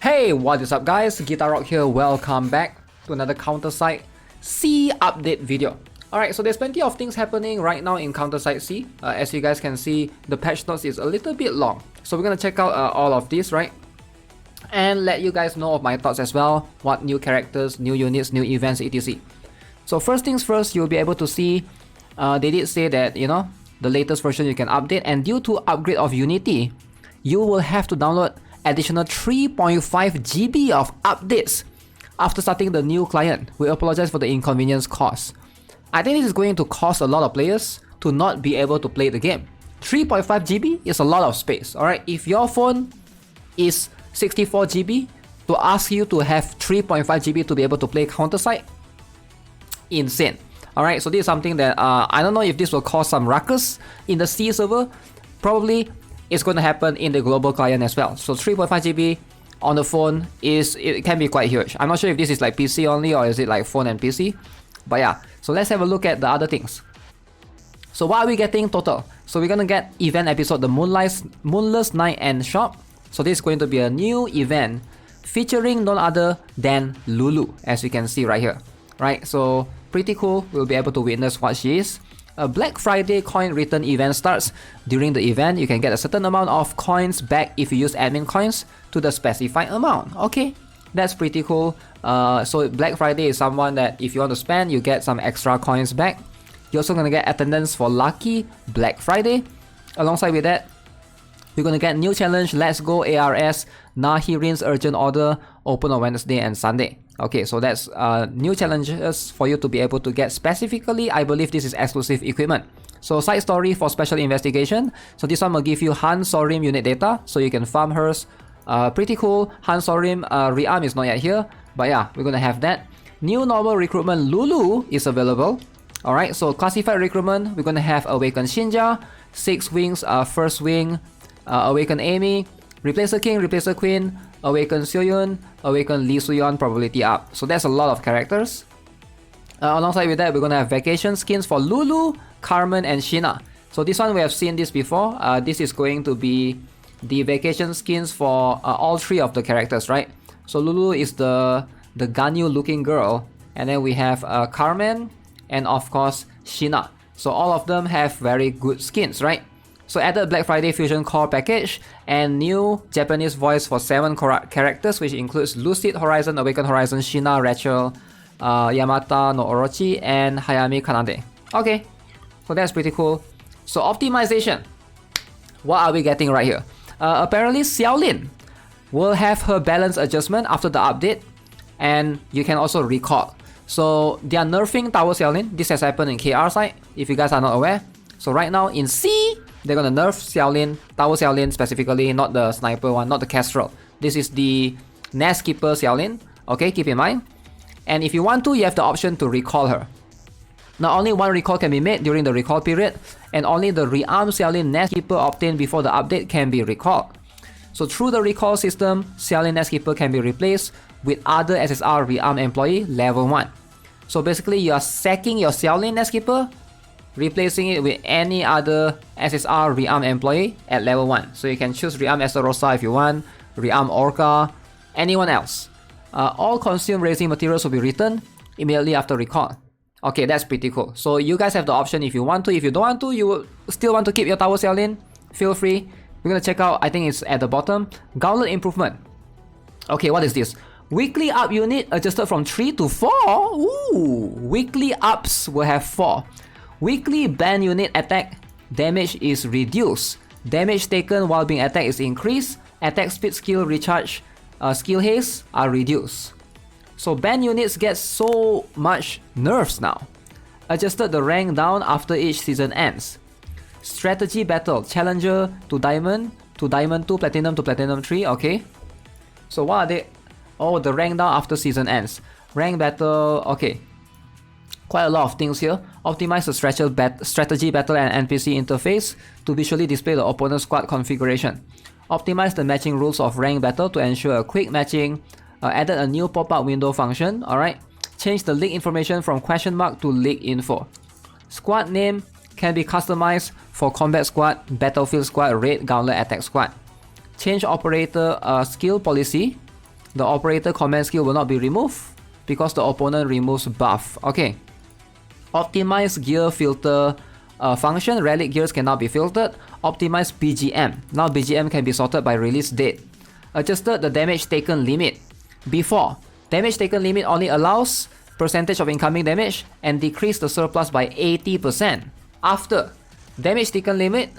Hey, what is up guys? GuitarRock here, welcome back to another CounterSide C update video. Alright, so there's plenty of things happening right now in CounterSide C. As you guys can see, the patch notes is a little bit long. So we're gonna check out all of this, right? And let you guys know of my thoughts as well. What new characters, new units, new events, etc. So first things first, you'll be able to see, they did say that, the latest version you can update, and due to upgrade of Unity, you will have to download additional 3.5 GB of updates after starting the new client. We apologize for the inconvenience caused. I think this is going to cost a lot of players to not be able to play the game. 3.5 GB is a lot of space, alright? If your phone is 64 GB, to ask you to have 3.5 GB to be able to play CounterSide, insane. Alright, so this is something that I don't know if this will cause some ruckus in the C server. Probably it's going to happen in the global client as well. So 3.5 GB on the phone it can be quite huge. I'm not sure if this is like PC only or is it like phone and PC. But yeah, so let's have a look at the other things. So what are we getting total? So we're going to get event episode, the Moonless Night and Shop. So this is going to be a new event featuring none other than Lulu, as you can see right here. Right, so pretty cool. We'll be able to witness what she is. A Black Friday coin return event starts. During the event, you can get a certain amount of coins back if you use admin coins to the specified amount. Okay, that's pretty cool. So Black Friday is someone that if you want to spend, you get some extra coins back. You're also gonna get attendance for Lucky Black Friday. Alongside with that, you're gonna get new challenge, Let's Go ARS, Nahirin's Urgent Order, open on Wednesday and Sunday. Okay, so that's new challenges for you to be able to get. Specifically, I believe this is exclusive equipment. So side story for special investigation. So this one will give you Han Sorim unit data, so you can farm hers. Pretty cool. Han Sorim rearm is not yet here, but yeah, we're gonna have that. New normal recruitment Lulu is available. Alright, so classified recruitment, we're gonna have Awaken Shinja, 6 wings, first wing, Awaken Amy, Replacer King, Replacer Queen, Awaken Seoyun, Awaken Lee Suyeon, probability up. So that's a lot of characters. Alongside with that, we're gonna have vacation skins for Lulu, Carmen, and Sheena. So this one we have seen this before. This is going to be the vacation skins for all three of the characters, right? So Lulu is the Ganyu looking girl, and then we have Carmen, and of course Sheena. So all of them have very good skins, right? So added Black Friday Fusion Core package and new Japanese voice for 7 characters, which includes Lucid Horizon, Awaken Horizon, Sheena, Rachel, Yamata no Orochi, and Hayami Kanade. Okay, so that's pretty cool. So optimization, what are we getting right here? Apparently Xiao Lin will have her balance adjustment after the update, and you can also recall. So they are nerfing Tower Xiao Lin. This has happened in KR side, if you guys are not aware. So right now in C, they're gonna nerf Xiao Lin, Tower Xiao Lin specifically, not the sniper one, not the Kestrel. This is the Nest Keeper Xiao Lin. Okay, keep in mind. And if you want to, you have the option to recall her. Now only one recall can be made during the recall period, and only the rearm Xiao Lin Nest Keeper obtained before the update can be recalled. So through the recall system, Xiao Lin Nest Keeper can be replaced with other SSR rearm employee level 1. So basically you are sacking your Xiao Lin Nest Keeper, replacing it with any other SSR rearm employee at level 1. So you can choose rearm Estarossa if you want, rearm Orca, anyone else. All consumed raising materials will be returned immediately after recall. Okay, that's pretty cool. So you guys have the option if you want to. If you don't want to, you will still want to keep your Tower Xiao Lin, feel free. We're gonna check out, I think it's at the bottom, Gauntlet improvement. Okay, what is this? Weekly up unit adjusted from 3 to 4. Ooh, weekly ups will have 4. Weekly ban unit attack damage is reduced. Damage taken while being attacked is increased. Attack speed, skill recharge, skill haste are reduced. So ban units get so much nerfs now. Adjusted the rank down after each season ends. Strategy battle, challenger to diamond 2, platinum to platinum 3. Okay. So what are they? Oh, the rank down after season ends. Rank battle, okay. Quite a lot of things here. Optimize the strategy battle and NPC interface to visually display the opponent's squad configuration. Optimize the matching rules of rank battle to ensure a quick matching. Added a new pop-up window function. Alright. Change the league information from question mark to league info. Squad name can be customized for combat squad, battlefield squad, raid, gauntlet, attack squad. Change operator skill policy. the operator command skill will not be removed because the opponent removes buff. Okay. Optimize gear filter function. Relic gears cannot be filtered. Optimize BGM. Now BGM can be sorted by release date. Adjusted the damage taken limit. Before, damage taken limit only allows percentage of incoming damage and decrease the surplus by 80%. After, damage taken limit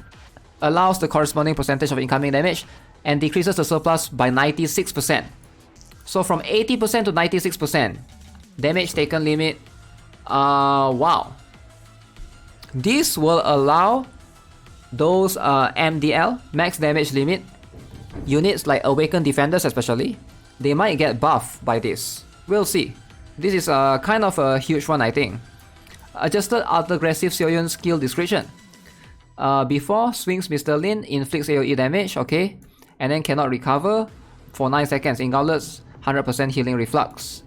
allows the corresponding percentage of incoming damage and decreases the surplus by 96%. So from 80% to 96%, damage taken limit. Wow. This will allow those MDL, max damage limit, units like Awakened Defenders especially, they might get buffed by this. We'll see. This is kind of a huge one, I think. Adjusted Aggressive Xiao Lin skill description. Before, swings Mr. Lin, inflicts AoE damage, okay, and then cannot recover for 9 seconds. In Gauntlets, 100% healing reflux.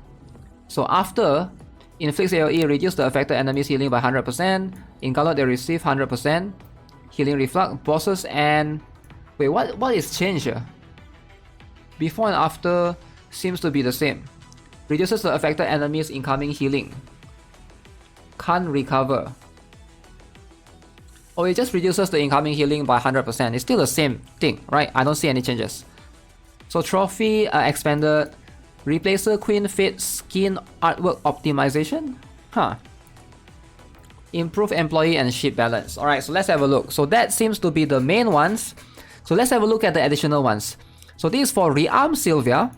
So after, inflicts AoE, reduce the affected enemy's healing by 100%. In Gauntlet, they receive 100% healing reflux. Bosses and... Wait, what is changed here? Before and after seems to be the same. Reduces the affected enemy's incoming healing. Can't recover. Oh, it just reduces the incoming healing by 100%. It's still the same thing, right? I don't see any changes. So trophy expanded. Replacer Queen Fit skin artwork optimization? Huh. Improve employee and ship balance. Alright, so let's have a look. So that seems to be the main ones. So let's have a look at the additional ones. So this is for Rearm Sylvia.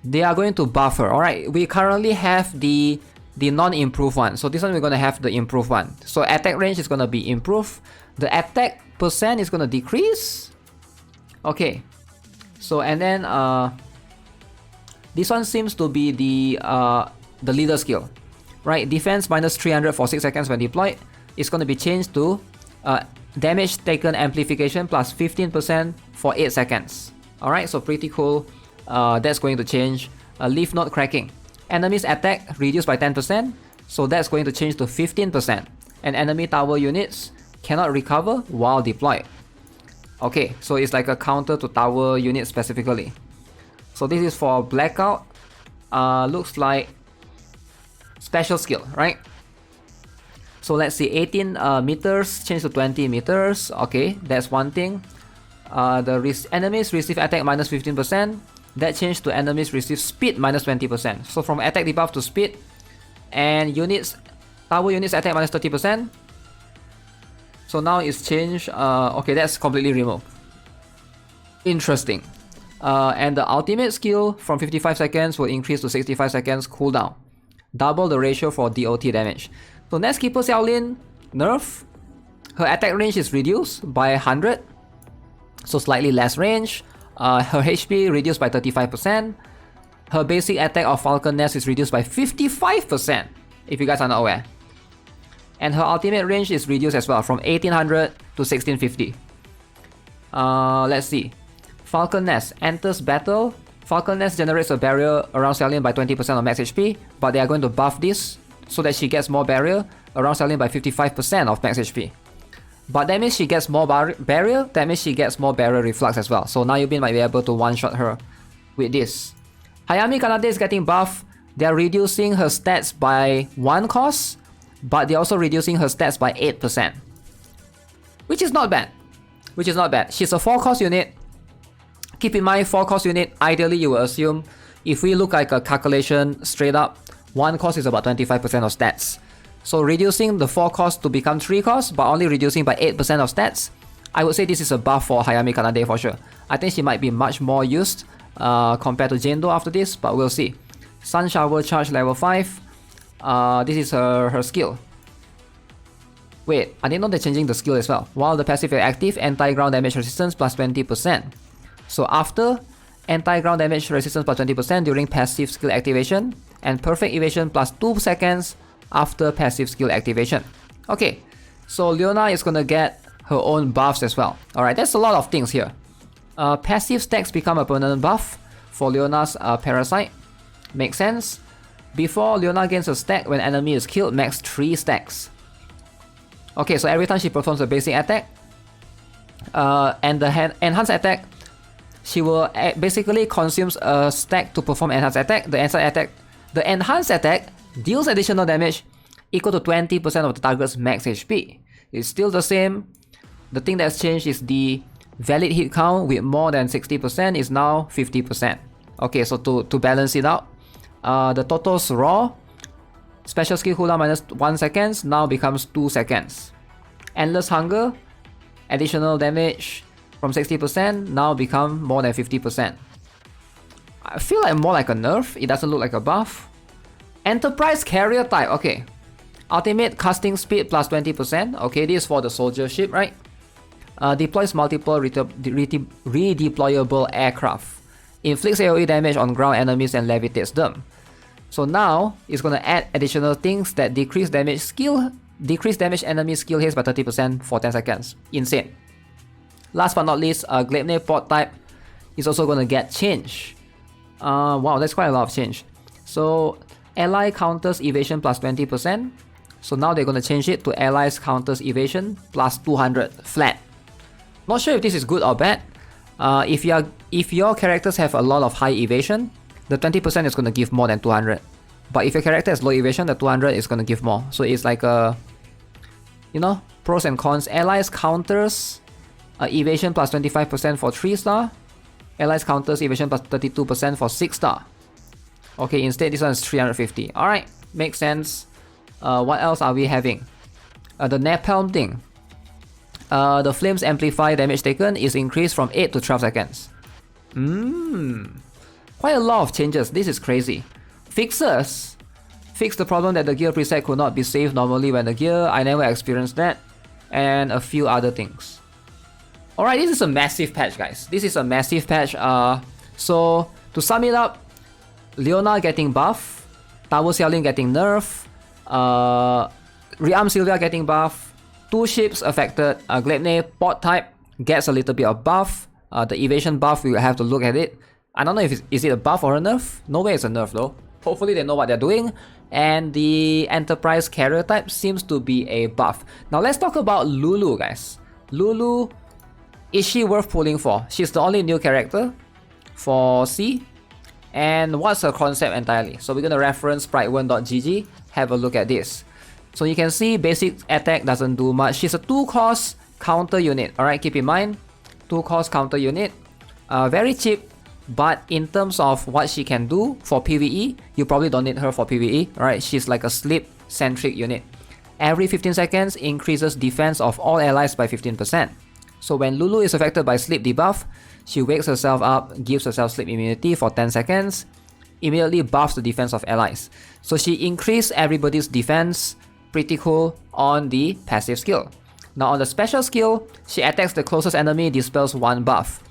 They are going to buff her. Alright, we currently have the non-improved one. So this one we're going to have the improved one. So attack range is going to be improved. The attack percent is going to decrease. Okay. So and then this one seems to be the leader skill. Right, defense minus 300 for 6 seconds when deployed. It's going to be changed to damage taken amplification plus 15% for 8 seconds. Alright, so pretty cool. That's going to change. Leaf node cracking. Enemy's attack reduced by 10%, so that's going to change to 15%. And enemy tower units cannot recover while deployed. Okay, so it's like a counter to tower units specifically. So this is for Blackout. Looks like special skill, right? So let's see, 18 meters change to 20 meters. Okay, that's one thing. Enemies receive attack minus 15%. That changed to enemies receive speed minus 20%. So from attack debuff to speed. And units, tower units attack minus 30%. So now it's changed. Okay, that's completely removed. Interesting. And the ultimate skill from 55 seconds will increase to 65 seconds cooldown. Double the ratio for DOT damage. So next keeper Xiao Lin, nerf. Her attack range is reduced by 100. So slightly less range. Her HP reduced by 35%. Her basic attack of Falcon Nest is reduced by 55%, if you guys are not aware. And her ultimate range is reduced as well, from 1800 to 1650. Let's see. Falcon Nest enters battle. Falcon Nest generates a barrier around Xiao Lin by 20% of max HP, but they are going to buff this so that she gets more barrier around Xiao Lin by 55% of max HP. But that means she gets more barrier, that means she gets more barrier reflux as well. So now Yubin might be able to one-shot her with this. Hayami Kanade is getting buff. They are reducing her stats by 1 cost, but they're also reducing her stats by 8%. Which is not bad. She's a 4 cost unit. Keep in mind, 4 cost unit, ideally you will assume, if we look like a calculation straight up, 1 cost is about 25% of stats. So reducing the 4 cost to become 3 cost, but only reducing by 8% of stats, I would say this is a buff for Hayami Kanade for sure. I think she might be much more used compared to Jendo after this, but we'll see. Sun Shower Charge level 5. This is her skill. Wait, I didn't know they're changing the skill as well. While the passive is active, anti-ground damage resistance plus 20%. So after, anti-ground damage resistance plus 20% during passive skill activation, and perfect evasion plus 2 seconds after passive skill activation. Okay, so Leona is gonna get her own buffs as well. Alright, that's a lot of things here. Passive stacks become a permanent buff for Leona's Parasite. Makes sense. Before, Leona gains a stack when enemy is killed, max 3 stacks. Okay, so every time she performs a basic attack, and the enhanced attack, she will basically consumes a stack to perform enhanced attack. The enhanced attack deals additional damage equal to 20% of the target's max HP. It's still the same. The thing that's changed is the valid hit count with more than 60% is now 50%. Okay, so to balance it out, the Toto's Raw special skill cooldown minus 1 second now becomes 2 seconds. Endless Hunger, additional damage from 60% now become more than 50%. I feel like more like a nerf, it doesn't look like a buff. Enterprise Carrier type, okay. Ultimate casting speed plus 20%, okay, this is for the soldier ship, right? Deploys multiple redeployable aircraft. Inflicts AoE damage on ground enemies and levitates them. So now it's gonna add additional things that decrease damage enemy skill haste by 30% for 10 seconds. Insane. Last but not least, Gauntlet port type is also gonna get changed. Wow, that's quite a lot of change. So ally counters evasion plus 20%. So now they're gonna change it to allies counters evasion plus 200 flat. Not sure if this is good or bad. If your characters have a lot of high evasion, the 20% is gonna give more than 200. But if your character has low evasion, the 200 is gonna give more. So it's like a, you know, pros and cons. Allies counters evasion plus 25% for 3-star. Allies counters evasion plus 32% for 6-star. Okay, instead this one is 350. Alright, makes sense. What else are we having? The napalm thing. The flames amplify damage taken is increased from 8 to 12 seconds. Quite a lot of changes, this is crazy. Fixes. Fix the problem that the gear preset could not be saved normally when the gear, I never experienced that. And a few other things. Alright, this is a massive patch, guys. This is a massive patch. So, to sum it up, Leona getting buff, Tower Xiao Lin getting nerf, Rearm Sylvia getting buff, 2 ships affected, Gauntlet port type gets a little bit of buff, the evasion buff, we will have to look at it. I don't know if is it a buff or a nerf? No way it's a nerf though. Hopefully they know what they're doing. And the Enterprise Carrier type seems to be a buff. Now let's talk about Lulu, guys. Lulu, is she worth pulling for? She's the only new character for C. And what's her concept entirely? So we're gonna reference sprite1.gg, have a look at this. So you can see basic attack doesn't do much. She's a 2-cost counter unit. Alright, keep in mind, 2-cost counter unit. Very cheap. But in terms of what she can do for PvE, you probably don't need her for PvE, right? She's like a sleep-centric unit. Every 15 seconds increases defense of all allies by 15%. So when Lulu is affected by sleep debuff, she wakes herself up, gives herself sleep immunity for 10 seconds, immediately buffs the defense of allies. So she increased everybody's defense, pretty cool, on the passive skill. Now on the special skill, she attacks the closest enemy, dispels 1 buff.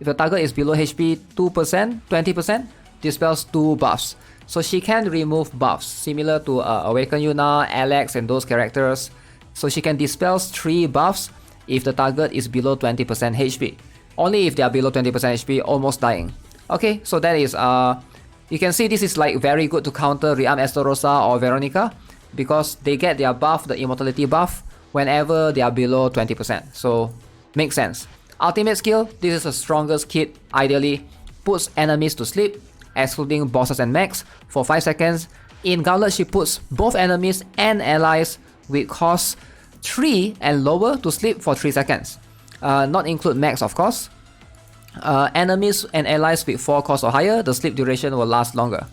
If the target is below HP 2%, 20%, dispels 2 buffs. So she can remove buffs, similar to Awaken Yuna, Alex and those characters. So she can dispel 3 buffs if the target is below 20% HP. Only if they are below 20% HP, almost dying. Okay, so that is, you can see this is like very good to counter Rearm Estarossa or Veronica, because they get their buff, the immortality buff, whenever they are below 20%. So, makes sense. Ultimate skill, this is the strongest kit, ideally, puts enemies to sleep, excluding bosses and mechs, for 5 seconds. In Gauntlet, she puts both enemies and allies with cost 3 and lower to sleep for 3 seconds. Not include mechs, of course. Enemies and allies with 4 cost or higher, the sleep duration will last longer.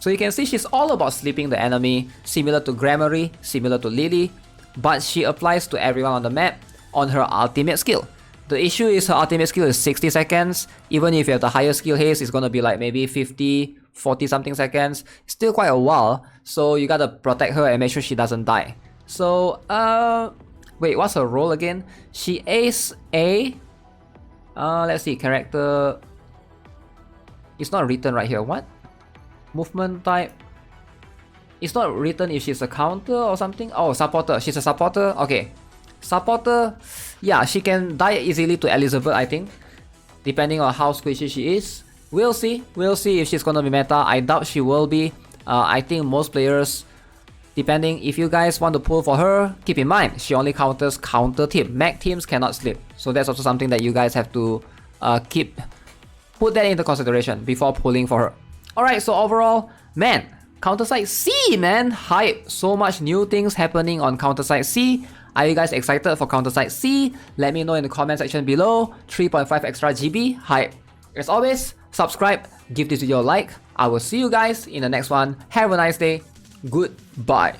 So you can see she's all about sleeping the enemy, similar to Gramarye, similar to Lily, but she applies to everyone on the map on her ultimate skill. The issue is her ultimate skill is 60 seconds. Even if you have the higher skill haste, it's gonna be like maybe 50, 40 something seconds. Still quite a while, so you gotta protect her and make sure she doesn't die. So, wait, what's her role again? She is a... let's see, character... It's not written right here, what? Movement type... It's not written if she's a counter or something. Oh, supporter, she's a supporter, okay. Supporter, yeah, she can die easily to Elizabeth, I think, depending on how squishy she is. We'll see if she's gonna be meta. I doubt she will be. I think most players, depending, if you guys want to pull for her, keep in mind, she only counters counter team. Mech teams cannot sleep, so that's also something that you guys have to keep put that into consideration before pulling for her. Alright, so overall, man, CounterSide C, man, hype. So much new things happening on CounterSide C. Are you guys excited for CounterSide C? Let me know in the comment section below. 3.5 extra GB, hype. As always, subscribe, give this video a like. I will see you guys in the next one. Have a nice day. Goodbye.